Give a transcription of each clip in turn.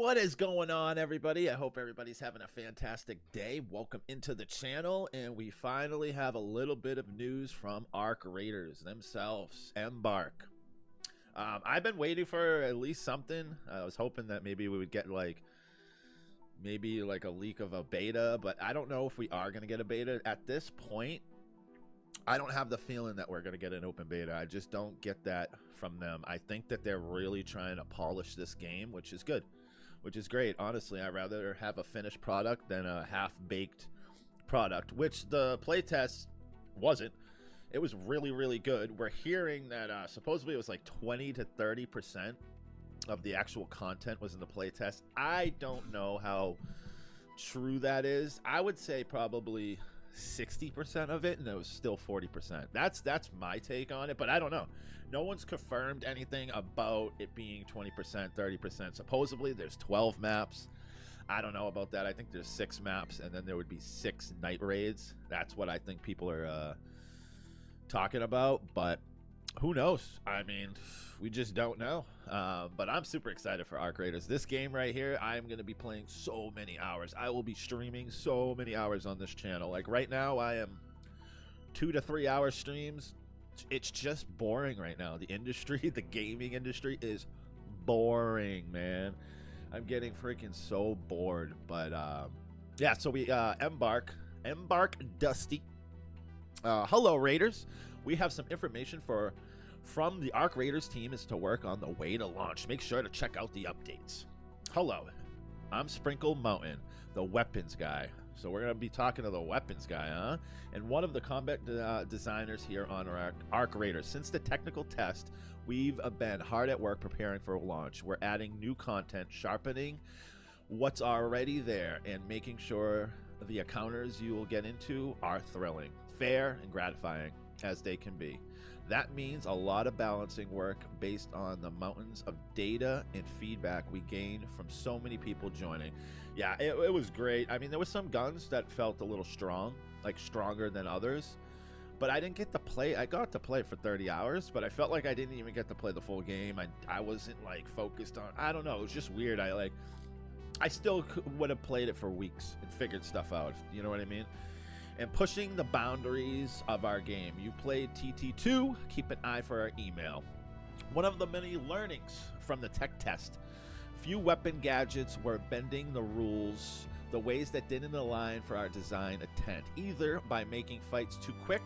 What is going on, everybody? I hope everybody's having a fantastic day. Welcome into the channel, and we finally have a little bit of news from Arc Raiders themselves, Embark. I've been waiting for at least something. I was hoping that maybe we would get maybe a leak of a beta, but I don't know if we are going to get a beta. At this point, I don't have the feeling that we're going to get an open beta. I just don't get that from them. I think that they're really trying to polish this game, which is good, which is great. Honestly, I'd rather have a finished product than a half-baked product, which the playtest wasn't. It was really, really good. We're hearing that supposedly it was like 20 to 30% of the actual content was in the playtest. I don't know how true that is. I would say probably 60% of it, and it was still 40%. That's my take on it, but I don't know. No one's confirmed anything about it being 20%, 30%. Supposedly there's 12 maps. I don't know about that. I think there's 6 maps, and then there would be 6 night raids. That's what I think people are talking about, but who knows? I mean, we just don't know. But I'm super excited for Arc Raiders. This game right here, I'm going to be playing so many hours. I will be streaming so many hours on this channel. Like right now, I am 2 to 3 hour streams. It's just boring right now. The industry, the gaming industry is boring, man. I'm getting freaking so bored. But yeah, so we Embark Dusty. Hello, Raiders. We have some information from the Arc Raiders team is to work on the way to launch. Make sure to check out the updates. Hello, I'm Sprinkle Mountain, the weapons guy. So we're going to be talking to the weapons guy, huh? And one of the combat designers here on Arc Raiders. Since the technical test, we've been hard at work preparing for a launch. We're adding new content, sharpening what's already there, and making sure the encounters you will get into are thrilling, fair, and gratifying as they can be. That means a lot of balancing work based on the mountains of data and feedback we gained from so many people joining. Yeah, it was great. I mean, there was some guns that felt a little strong, like stronger than others, but I didn't get to play. I got to play for 30 hours, but I felt like I didn't even get to play the full game. I wasn't like focused on, I don't know, it was just weird. I still would have played it for weeks and figured stuff out, you know what I mean? And pushing the boundaries of our game. You played TT2, keep an eye for our email. One of the many learnings from the tech test. Few weapon gadgets were bending the rules, the ways that didn't align for our design intent, either by making fights too quick,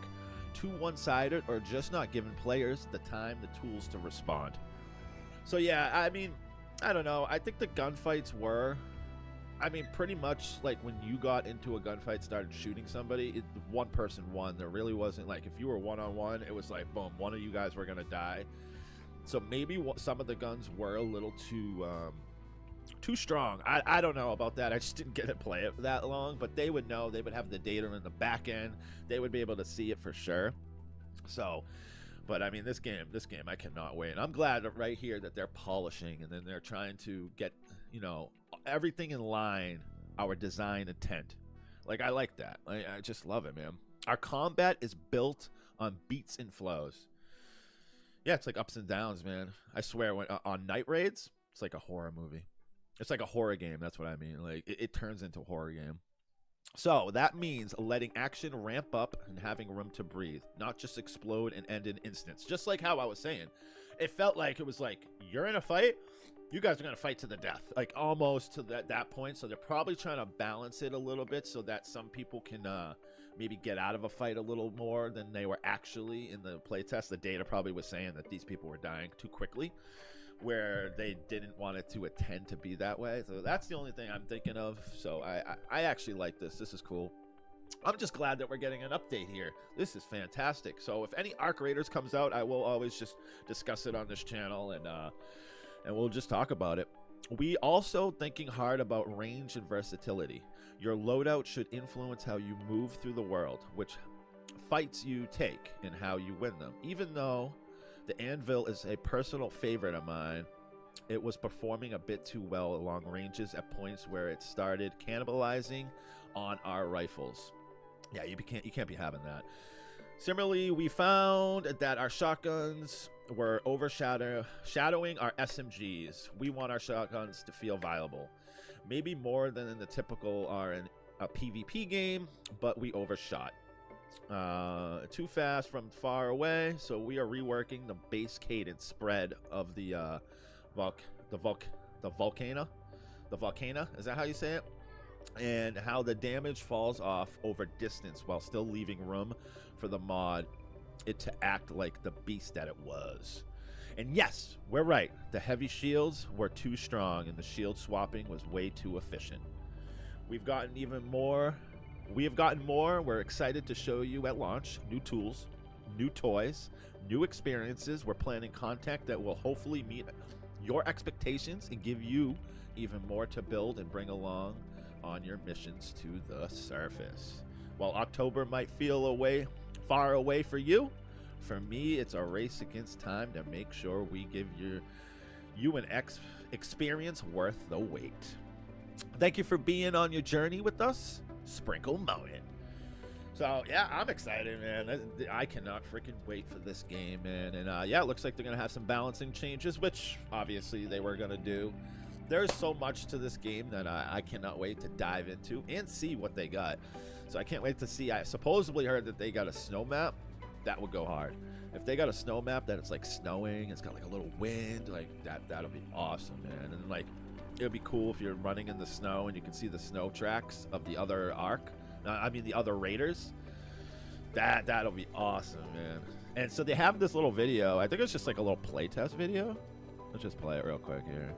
too one-sided, or just not giving players the time, the tools to respond. So yeah, I mean, I don't know. I think the gunfights were, I mean, pretty much like when you got into a gunfight, started shooting somebody, one person won. There really wasn't like, if you were one-on-one, it was like, boom, one of you guys were going to die. So maybe some of the guns were a little too strong. I don't know about that. I just didn't get to play it that long, but they would know. They would have the data in the back end. They would be able to see it for sure. So, but I mean, this game, I cannot wait. And I'm glad that right here that they're polishing, and then they're trying to get, you know, everything in line, our design intent. Like, I like that. I just love it, man. Our combat is built on beats and flows. Yeah, it's like ups and downs, man. I swear, when on night raids, it's like a horror movie. It's like a horror game. That's what I mean. Like, it turns into a horror game. So that means letting action ramp up and having room to breathe, not just explode and end in instants. Just like how I was saying, it felt like it was like, you're in a fight, you guys are going to fight to the death, like almost to that point. So they're probably trying to balance it a little bit so that some people can maybe get out of a fight a little more than they were actually in the playtest. The data probably was saying that these people were dying too quickly, where they didn't want it to attend to be that way. So that's the only thing I'm thinking of. So I actually like this. This is cool. I'm just glad that we're getting an update here. This is fantastic. So if any Arc Raiders comes out, I will always just discuss it on this channel, and we'll just talk about it. We also thinking hard about range and versatility. Your loadout should influence how you move through the world, which fights you take, and how you win them. Even though the Anvil is a personal favorite of mine, it was performing a bit too well along ranges at points where it started cannibalizing on our rifles. Yeah, you can't be having that. Similarly, we found that our shotguns we're shadowing our SMGs. We want our shotguns to feel viable, maybe more than in the typical or in a PvP game, but we overshot. Too fast from far away, so we are reworking the base cadence spread of the volcano. Is that how you say it? And how the damage falls off over distance while still leaving room for the mod it to act like the beast that it was. And yes, we're right. The heavy shields were too strong and the shield swapping was way too efficient. We've gotten even more. We have gotten more. We're excited to show you at launch new tools, new toys, new experiences. We're planning content that will hopefully meet your expectations and give you even more to build and bring along on your missions to the surface. While October might feel far away for you, for me, it's a race against time to make sure we give you an experience worth the wait. Thank you for being on your journey with us, Sprinkle Mountain. So yeah, I'm excited, man. I cannot freaking wait for this game, man. And yeah, it looks like they're gonna have some balancing changes, which obviously they were gonna do. There's so much to this game that I cannot wait to dive into and see what they got. So I can't wait to see. I supposedly heard that they got a snow map. That would go hard. If they got a snow map that it's like snowing, it's got like a little wind, like that'll be awesome, man. And like it would be cool if you're running in the snow and you can see the snow tracks of the other the other raiders. That'll be awesome, man. And so they have this little video. I think it's just like a little playtest video. Let's just play it real quick here.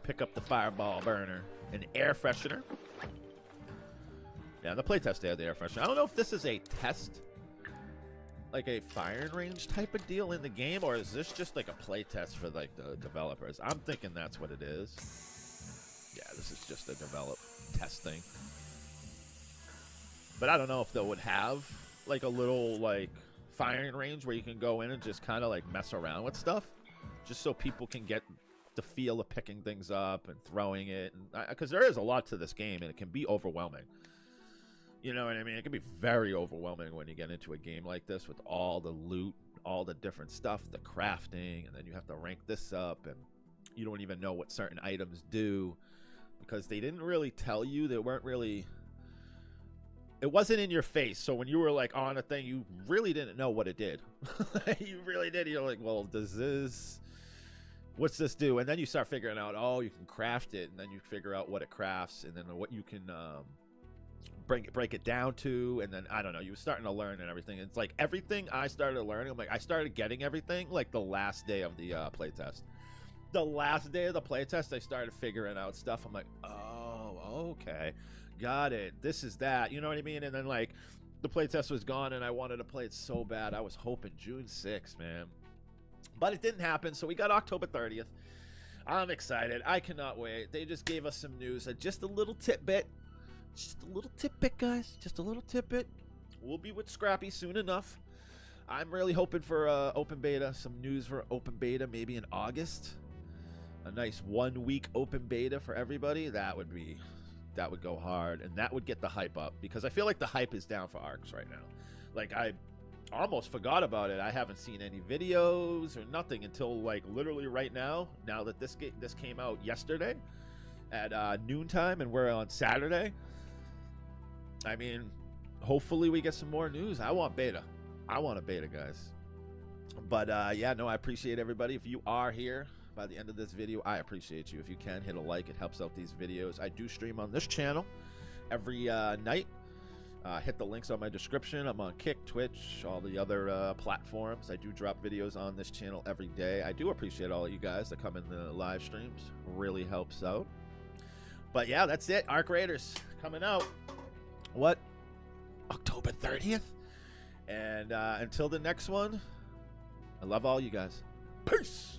Pick up the fireball burner, an air freshener. Yeah, the playtest they had the air freshener. I don't know if this is a test, like a firing range type of deal in the game, or is this just like a playtest for like the developers? I'm thinking that's what it is. Yeah, this is just a test thing. But I don't know if they would have like a little like firing range where you can go in and just kind of like mess around with stuff, just so people can get the feel of picking things up and throwing it, because there is a lot to this game and it can be overwhelming. You know what I mean? It can be very overwhelming when you get into a game like this with all the loot, all the different stuff, the crafting, and then you have to rank this up, and you don't even know what certain items do because they didn't really tell you. They weren't really. It wasn't in your face, so when you were like on a thing, you really didn't know what it did. You really did. You're like, well, what's this do? And then you start figuring out, oh, you can craft it, and then you figure out what it crafts, and then what you can break it down to, and then I don't know, you were starting to learn and everything. It's like everything I started learning, I'm like, I started getting everything like the last day of the playtest. The last day of the playtest, I started figuring out stuff. I'm like, oh, okay, got it. This is that. You know what I mean? And then like the playtest was gone, and I wanted to play it so bad. I was hoping June 6th, man. But it didn't happen, so we got October 30th. I'm excited. I cannot wait. They just gave us some news. Just a little tidbit. Just a little tidbit, guys. Just a little tidbit. We'll be with Scrappy soon enough. I'm really hoping for open beta. Some news for open beta maybe in August. A nice 1 week open beta for everybody. That would go hard. And that would get the hype up. Because I feel like the hype is down for ARCs right now. Like, I almost forgot about it. I haven't seen any videos or nothing until like literally right now that this came out yesterday at noontime and we're on Saturday. I mean, hopefully we get some more news. I want beta. I want a beta, guys. But yeah, no, I appreciate everybody. If you are here by the end of this video, I appreciate you. If you can, hit a like. It helps out these videos. I do stream on this channel every night. Hit the links on my description. I'm on Kick, Twitch, all the other platforms. I do drop videos on this channel every day. I do appreciate all of you guys that come in the live streams. Really helps out. But yeah, that's it. Arc Raiders coming out. What? October 30th? And until the next one, I love all you guys. Peace!